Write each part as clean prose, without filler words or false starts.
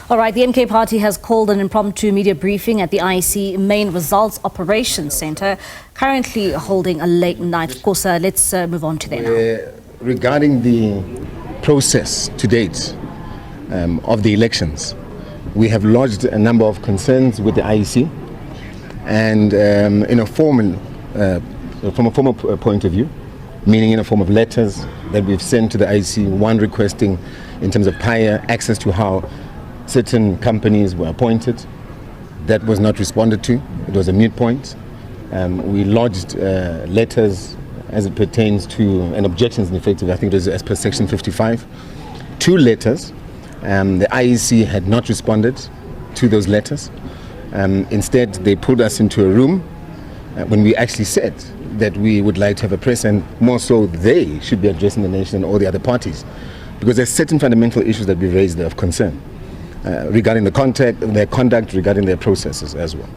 All right, the MK Party has called an impromptu media briefing at the IEC Main Results Operations Centre, currently holding a late night. Of course, let's move on to there now. Regarding the process to date of the elections, we have lodged a number of concerns with the IEC, and from a formal point of view, meaning in a form of letters that we've sent to the IEC, one requesting in terms of prior access to how certain companies were appointed. That was not responded to. It was a moot point. We lodged letters as it pertains to an objections in effect, I think it was as per section 55. 2 letters. The IEC had not responded to those letters. Instead, they pulled us into a room when we actually said that we would like to have a press, and more so they should be addressing the nation and all the other parties, because there's certain fundamental issues that we raised there of concern regarding their conduct, regarding their processes as well.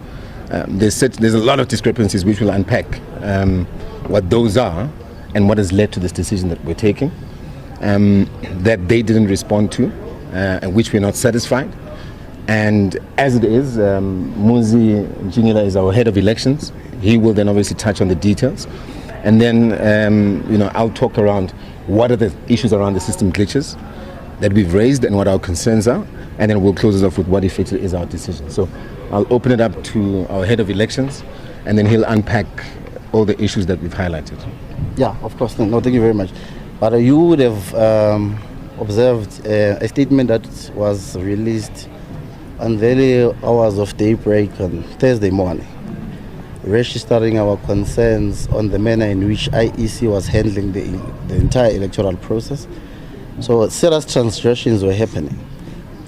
There's a lot of discrepancies which we'll unpack what those are and what has led to this decision that we're taking that they didn't respond to and which we're not satisfied. And as it is, Muzi Njingila is our head of elections. He will then obviously touch on the details, and then I'll talk around what are the issues around the system glitches that we've raised and what our concerns are, and then we'll close it off with what effectively is our decision. So I'll open it up to our head of elections, and then he'll unpack all the issues that we've highlighted. Yeah, of course. No, thank you very much. But you would have observed a statement that was released on the early hours of daybreak on Thursday morning, registering our concerns on the manner in which IEC was handling the entire electoral process. So serious transgressions were happening.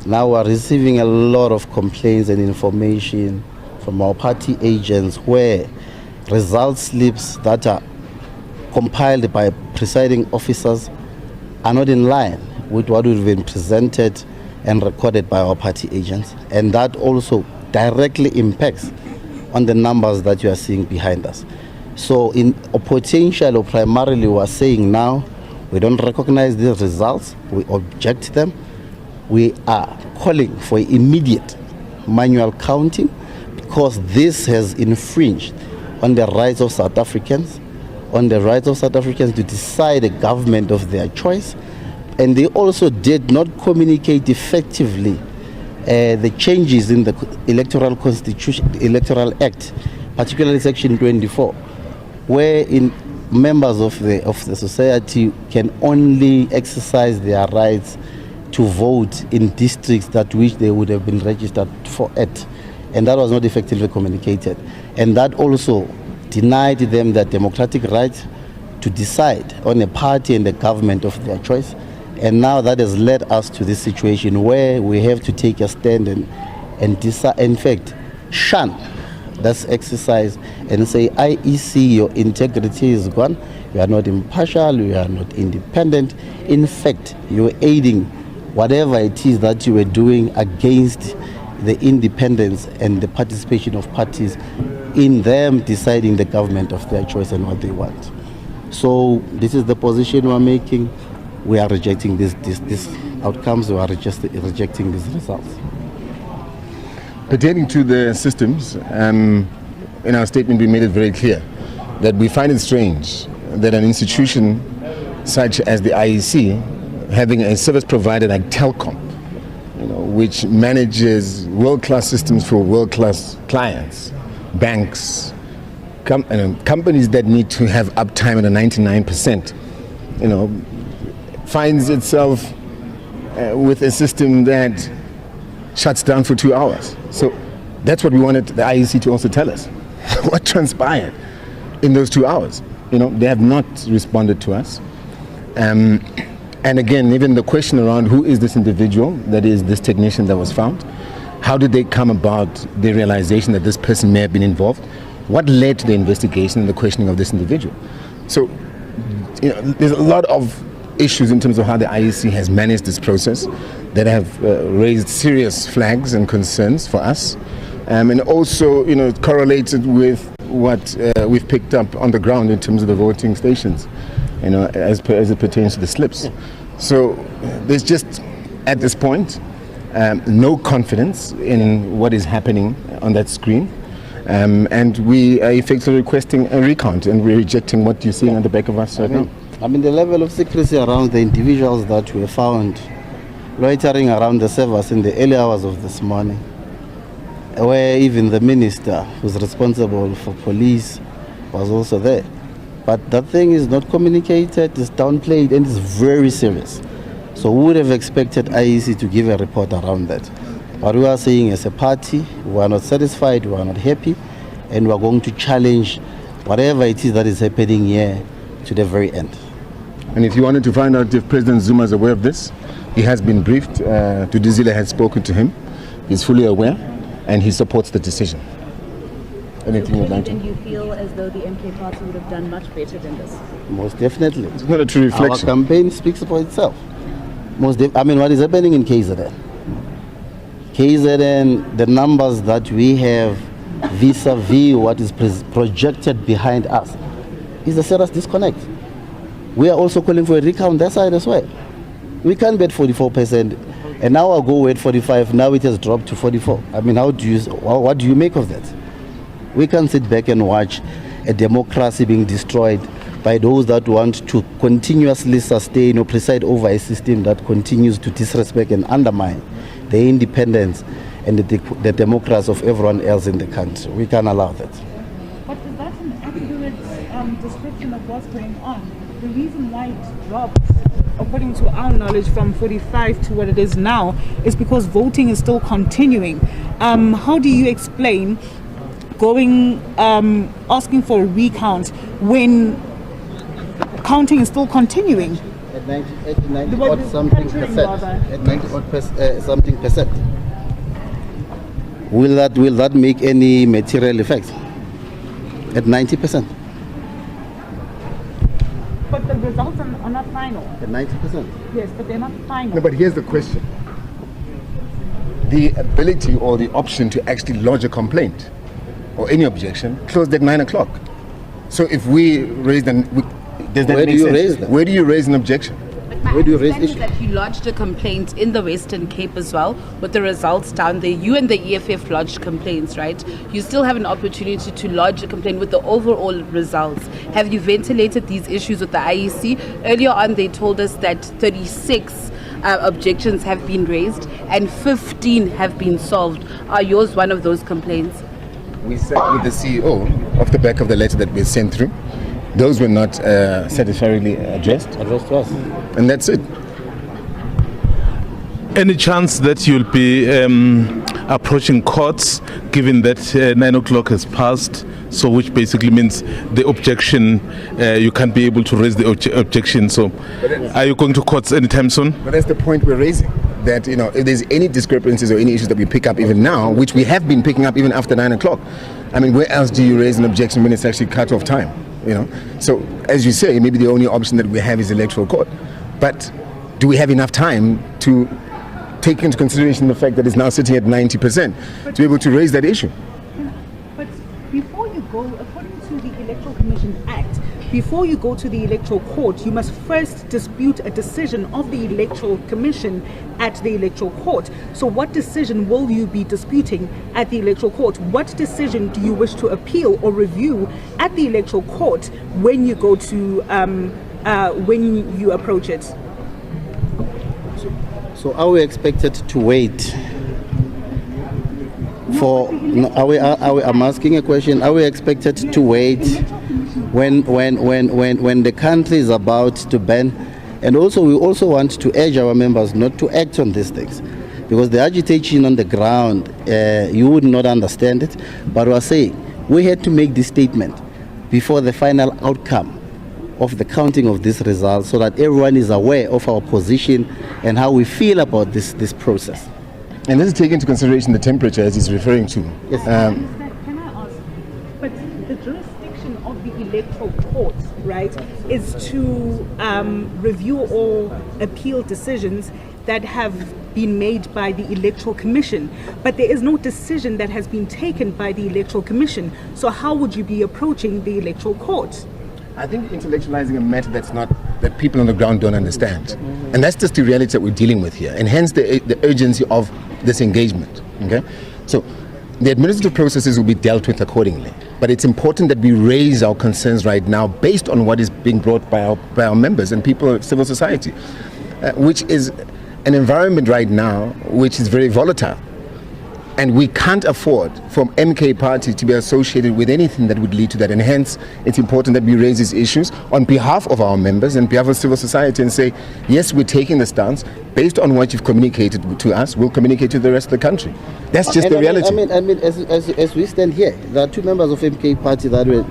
Now we're receiving a lot of complaints and information from our party agents where result slips that are compiled by presiding officers are not in line with what we've been presented and recorded by our party agents, and that also directly impacts on the numbers that you are seeing behind us. So in potential or primarily we are saying now we don't recognize these results, we object them. We are calling for immediate manual counting because this has infringed on the rights of South Africans, to decide a government of their choice. And they also did not communicate effectively the changes in the electoral constitution, electoral act, particularly section 24, wherein members of the society can only exercise their rights to vote in districts that which they would have been registered for at, and that was not effectively communicated, and that also denied them their democratic right to decide on a party and a government of their choice. And now that has led us to this situation where we have to take a stand and decide, in fact, shun this exercise and say, IEC, your integrity is gone. You are not impartial, you are not independent. In fact, you are aiding whatever it is that you were doing against the independence and the participation of parties in them deciding the government of their choice and what they want. So this is the position we are making. We are rejecting these outcomes. We are rejecting these results. Pertaining to the systems, in our statement we made it very clear that we find it strange that an institution such as the IEC, having a service provider like Telkom, which manages world-class systems for world-class clients, banks, companies that need to have uptime at a 99%, finds itself with a system that shuts down for 2 hours. So that's what we wanted the IEC to also tell us. What transpired in those 2 hours? They have not responded to us. And again, even the question around who is this individual, that is this technician that was found, how did they come about the realization that this person may have been involved? What led to the investigation and the questioning of this individual? So there's a lot of issues in terms of how the IEC has managed this process that have raised serious flags and concerns for us, and also correlated with what we've picked up on the ground in terms of the voting stations, as it pertains to the slips. So there's just, at this point, no confidence in what is happening on that screen. And we are effectively requesting a recount, and we're rejecting what you're seeing on the back of us right now. I mean, the level of secrecy around the individuals that were found loitering around the servers in the early hours of this morning, where even the minister who's responsible for police was also there. But that thing is not communicated, it's downplayed, and it's very serious. So we would have expected IEC to give a report around that. What we are saying as a party, we are not satisfied, we are not happy, and we are going to challenge whatever it is that is happening here to the very end. And if you wanted to find out if President Zuma is aware of this, he has been briefed. Dudizile has spoken to him. He's fully aware, and he supports the decision. Anything you'd like to? And you feel as though the MK party would have done much better than this? Most definitely. It's not a true reflection. Our campaign speaks for itself. What is happening in KZN? KZN, the numbers that we have vis-a-vis what is projected behind us is a serious disconnect. We are also calling for a recount that side as well. We can't bet 44%, and now I'll go at 45. Now it has dropped to 44. I mean, what do you make of that? We can't sit back and watch a democracy being destroyed by those that want to continuously sustain or preside over a system that continues to disrespect and undermine the independence and the democracy of everyone else in the country. We can't allow that. But is that an accurate description of what's going on? The reason why it dropped, according to our knowledge, from 45 to what it is now is because voting is still continuing. How do you explain asking for a recount when counting is still continuing? At 90 odd something percent. At 90 odd something percent. Will that make any material effect? At 90%. But the results are not final. At 90%. Yes, but they're not final. No, but here's the question. The ability or the option to actually lodge a complaint or any objection closed at 9 o'clock. So if we raise them, does that make sense? Where do you raise an objection? Where do you raise issues? That you lodged a complaint in the Western Cape as well, with the results down there. You and the EFF lodged complaints, right? You still have an opportunity to lodge a complaint with the overall results. Have you ventilated these issues with the IEC? Earlier on, they told us that 36 objections have been raised and 15 have been solved. Are yours one of those complaints? We sat with the CEO off the back of the letter that we sent through. Those were not satisfactorily addressed. Addressed to us. And that's it. Any chance that you'll be approaching courts, given that 9 o'clock has passed, so which basically means the objection, you can't be able to raise the objection. So are you going to courts anytime soon? But that's the point we're raising. That, if there's any discrepancies or any issues that we pick up even now, which we have been picking up even after 9 o'clock, I mean, where else do you raise an objection when it's actually cut off time? So as you say, maybe the only option that we have is electoral court. But do we have enough time to take into consideration the fact that it's now sitting at 90% to be able to raise that issue? But before you go, according to the Electoral Commission Act, before you go to the electoral court, you must first dispute a decision of the Electoral Commission at the electoral court. So what decision will you be disputing at the electoral court? What decision do you wish to appeal or review at the electoral court when you go to, when you approach it? So are we expected to wait for, I'm asking a question, are we expected to wait when the country is about to ban? And also we also want to urge our members not to act on these things, because the agitation on the ground, you would not understand it, but we are saying we had to make this statement before the final outcome of the counting of these results, so that everyone is aware of our position and how we feel about this process. And this is taking into consideration the temperature as he's referring to. Yes. Can I ask, but the jurisdiction of the electoral court, right, is to review or appeal decisions that have been made by the Electoral Commission, but there is no decision that has been taken by the Electoral Commission. So how would you be approaching the electoral court? I think intellectualizing a matter that's not that people on the ground don't understand. And that's just the reality that we're dealing with here, and hence the urgency of this engagement. Okay? So the administrative processes will be dealt with accordingly. But it's important that we raise our concerns right now based on what is being brought by our members and people of civil society, which is an environment right now which is very volatile. And we can't afford for MK Party to be associated with anything that would lead to that. And hence, it's important that we raise these issues on behalf of our members and behalf of civil society and say, yes, we're taking the stance. Based on what you've communicated to us, we'll communicate to the rest of the country. That's just the reality. I mean, as we stand here, there are two members of MK Party that were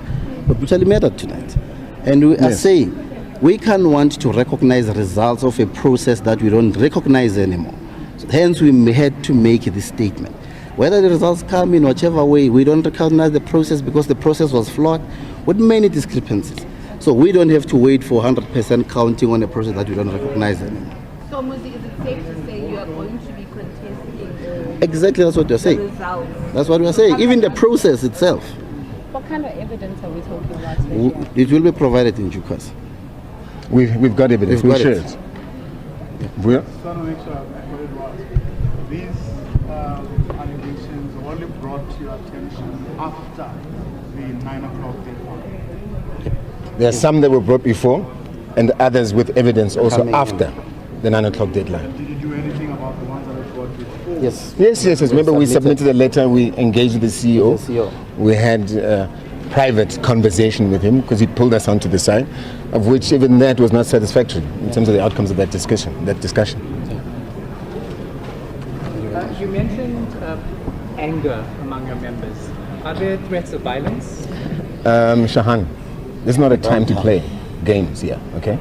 brutally murdered tonight. And we are saying we can't want to recognize the results of a process that we don't recognize anymore. So hence, we had to make this statement. Whether the results come in whichever way, we don't recognize the process because the process was flawed with many discrepancies. So we don't have to wait for 100% counting on a process that we don't recognize anymore. So, Muzi, is it safe to say you are going to be contesting Exactly, that's what you're the saying. results? That's what we're saying. Even the process itself, What kind of evidence are we talking about? it will be provided in due course. We've got evidence. We've We'll got share it. it. We're- Just want to make sure I got it right. These allegations were only brought to your attention after the 9 o'clock deadline. There are some that were brought before, and others with evidence also Coming in. after the 9 o'clock deadline. Did you do anything about the ones that were brought before? Yes. Yes. Remember, we submitted a letter. We engaged with the CEO. The CEO. We had a private conversation with him because he pulled us onto the side, of which even that was not satisfactory in terms of the outcomes of that discussion. You mentioned anger among your members. Are there threats of violence? Shahan, this is not a time to play games here, okay?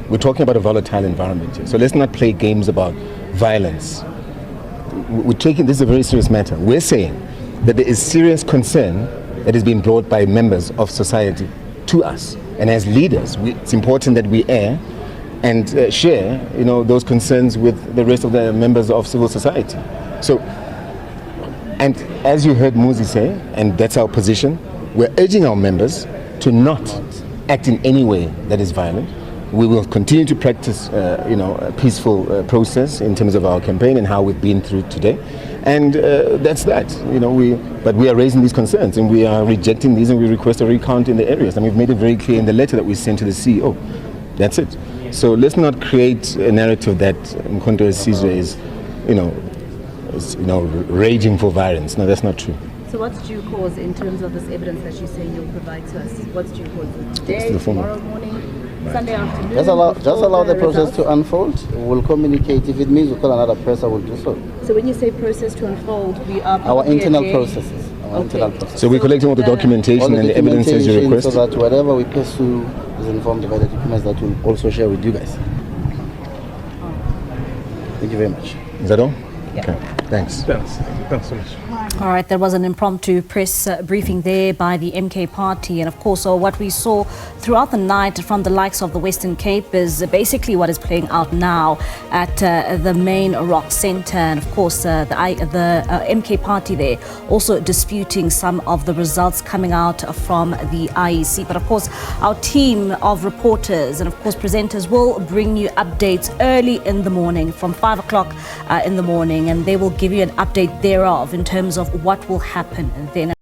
We're talking about a volatile environment here. So let's not play games about violence. We're taking this is a very serious matter. We're saying that there is serious concern that is being brought by members of society to us. And as leaders, it's important that we air and share, those concerns with the rest of the members of civil society. So, and as you heard Muzi say, and that's our position, we're urging our members to not act in any way that is violent. We will continue to practice, a peaceful process in terms of our campaign and how we've been through today. And that's that. But we are raising these concerns and we are rejecting these and we request a recount in the areas. And we've made it very clear in the letter that we sent to the CEO. That's it. So let's not create a narrative that uMkhonto weSizwe is, raging for violence. No, that's not true. So what's due cause in terms of this evidence that you're saying you'll provide to us? What's due cause? Today, the former. tomorrow morning, Sunday afternoon? Just allow the process results? to unfold. We'll communicate. If it means we call another person, we'll do so. So when you say process to unfold, we are Our probably internal a day- processes. So we're collecting all the documentation All the and the evidence as you documentation request. so that whatever we pursue is informed by the documents that we'll also share with you guys. Thank you very much. Is that all? Okay. Thanks. Thanks so much. All right, there was an impromptu press briefing there by the MK Party. And of course, what we saw throughout the night from the likes of the Western Cape is basically what is playing out now at the main rock centre. And of course, the MK Party there also disputing some of the results coming out from the IEC. But of course, our team of reporters and of course presenters will bring you updates early in the morning from 5 o'clock in the morning. And they will give you an update thereof in terms of what will happen then.